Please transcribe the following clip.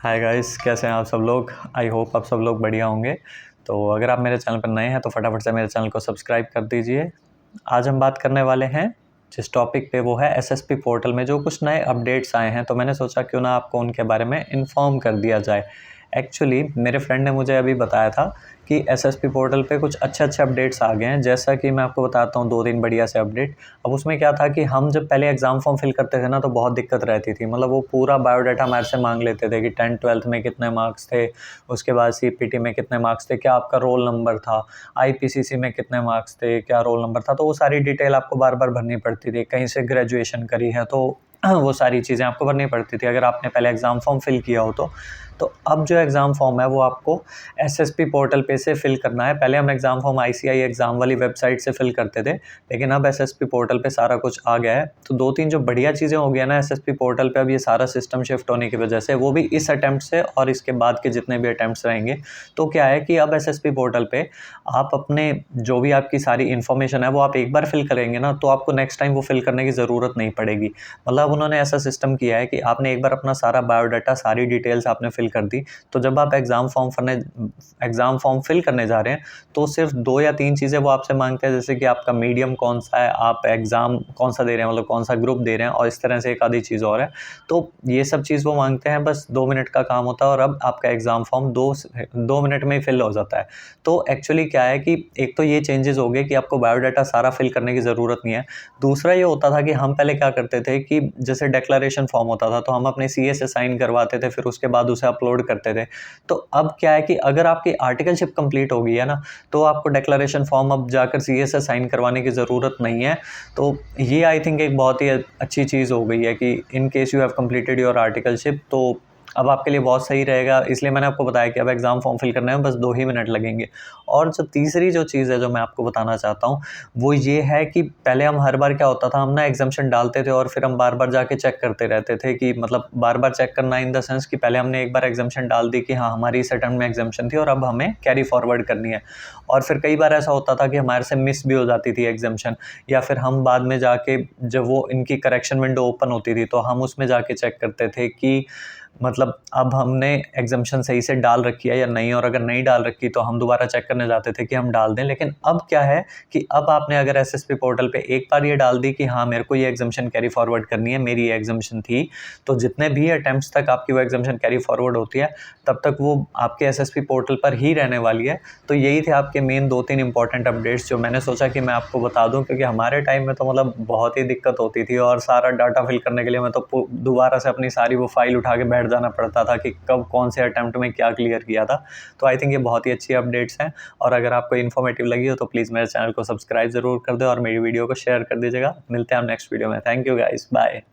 Hi guys, कैसे हैं आप सब लोग। आई होप आप सब लोग बढ़िया होंगे। तो अगर आप मेरे चैनल पर नए हैं तो फटाफट से मेरे चैनल को सब्सक्राइब कर दीजिए। आज हम बात करने वाले हैं जिस टॉपिक पे, वो है एसएसपी पोर्टल में जो कुछ नए अपडेट्स आए हैं। तो मैंने सोचा क्यों ना आपको उनके बारे में इन्फॉर्म कर दिया जाए। एक्चुअली मेरे फ्रेंड ने मुझे अभी बताया था कि एसएसपी पोर्टल पे कुछ अच्छे अपडेट्स आ गए हैं। जैसा कि मैं आपको बताता हूँ 2-3 बढ़िया से अपडेट। अब उसमें क्या था कि हम जब पहले एग्ज़ाम फॉर्म फिल करते थे ना, तो बहुत दिक्कत रहती थी। मतलब वो पूरा बायोडाटा हमारे से मांग लेते थे कि 10th-12th में कितने मार्क्स थे, उसके बाद सीपीटी में कितने मार्क्स थे, क्या आपका रोल नंबर था, आईपीसीसी में कितने मार्क्स थे, क्या रोल नंबर था। तो वो सारी डिटेल आपको बार बार भरनी पड़ती थी। कहीं से ग्रेजुएशन करी है तो वो सारी चीज़ें आपको भरनी पड़ती थी, अगर आपने पहले एग्ज़ाम फॉर्म फिल किया हो तो अब जो एग्ज़ाम फॉर्म है वो आपको एसएसपी पोर्टल पे से फिल करना है। पहले हम एग्ज़ाम फॉर्म आईसीआई एग्ज़ाम वाली वेबसाइट से फिल करते थे, लेकिन अब एसएसपी पोर्टल पे सारा कुछ आ गया है। तो 2-3 जो बढ़िया चीज़ें हो गया ना एसएसपी पोर्टल पे, अब ये सारा सिस्टम शिफ्ट होने की वजह से, वो भी इस अटेम्प्ट से और इसके बाद के जितने भी अटेम्प्ट्स रहेंगे। तो क्या है कि अब एसएसपी पोर्टल पे आप अपने जो भी आपकी सारी इन्फॉर्मेशन है वो आप एक बार फिल करेंगे ना, तो आपको नेक्स्ट टाइम वो फिल करने की ज़रूरत नहीं पड़ेगी। मतलब उन्होंने ऐसा सिस्टम किया है कि आपने एक बार अपना सारा बायोडाटा, सारी डिटेल्स आपने फिल कर दी, तो जब आप एग्ज़ाम फॉर्म फिल करने जा रहे हैं तो सिर्फ 2 या 3 चीज़ें वो आपसे मांगते हैं, जैसे कि आपका मीडियम कौन सा है, आप एग्ज़ाम कौन सा दे रहे हैं, मतलब कौन सा ग्रुप दे रहे हैं, और इस तरह से एक आधी चीज़ और है। तो ये सब चीज़ वो मांगते हैं, बस 2 मिनट का काम होता है और अब आपका एग्ज़ाम फॉर्म 2 मिनट में ही फिल हो जाता है। तो एक्चुअली क्या है कि एक तो ये चेंजेस हो गए कि आपको बायोडाटा सारा फिल करने की ज़रूरत नहीं है। दूसरा ये होता था कि हम पहले क्या करते थे कि जैसे डिक्लेरेशन फॉर्म होता था तो हम अपने सीए से साइन करवाते थे, फिर उसके बाद उसे अपलोड करते थे। तो अब क्या है कि अगर आपकी आर्टिकलशिप कंप्लीट हो गई है ना, तो आपको डिक्लेरेशन फॉर्म अब जाकर सीए से साइन करवाने की ज़रूरत नहीं है। तो ये आई थिंक एक बहुत ही अच्छी चीज़ हो गई है कि in case you have completed your articleship, तो अब आपके लिए बहुत सही रहेगा। इसलिए मैंने आपको बताया कि अब एग्ज़ाम फॉर्म फिल करने में बस 2 ही मिनट लगेंगे। और जो तीसरी जो चीज़ है जो मैं आपको बताना चाहता हूँ, वो ये है कि पहले हम हर बार क्या होता था, हम ना एग्ज़म्पशन डालते थे और फिर हम बार-बार जाके चेक करते रहते थे कि मतलब बार-बार चेक करना इन द सेंस कि पहले हमने एक बार एग्ज़म्पशन डाल दी कि हाँ, हमारी इस अटेम्प्ट में एग्ज़म्पशन थी और अब हमें कैरी फॉरवर्ड करनी है। और फिर कई बार ऐसा होता था कि हमारे से मिस भी हो जाती थी एग्ज़म्पशन, या फिर हम बाद में जाके जब वो इनकी करेक्शन विंडो ओपन होती थी तो हम उसमें जाके चेक करते थे कि मतलब अब हमने एग्ज़म्पशन सही से डाल रखी है या नहीं, और अगर नहीं डाल रखी तो हम दोबारा चेक करने जाते थे कि हम डाल दें। लेकिन अब क्या है कि अब आपने अगर एसएसपी पोर्टल पे एक बार ये डाल दी कि हाँ, मेरे को ये एग्ज़म्पशन कैरी फॉरवर्ड करनी है, मेरी ये एग्ज़म्पशन थी, तो जितने भी अटेम्प्ट्स तक आपकी वो एग्ज़म्पशन कैरी फॉरवर्ड होती है, तब तक वो आपके एसएसपी पोर्टल पर ही रहने वाली है। तो यही थे आपके मेन 2-3 इंपॉर्टेंट अपडेट्स जो मैंने सोचा कि मैं आपको बता दूँ, क्योंकि हमारे टाइम में तो मतलब बहुत ही दिक्कत होती थी और सारा डाटा फिल करने के लिए मैं तो दोबारा से अपनी सारी वो फाइल उठा के बैठ जाना पड़ता था कि कब कौन से अटेम्प्ट में क्या क्लियर किया था। तो आई थिंक ये बहुत ही अच्छी अपडेट्स हैं, और अगर आपको इन्फॉर्मेटिव लगी हो तो प्लीज़ मेरे चैनल को सब्सक्राइब ज़रूर कर दें और मेरी वीडियो को शेयर कर दीजिएगा। मिलते हैं हम नेक्स्ट वीडियो में। Thank you guys, bye.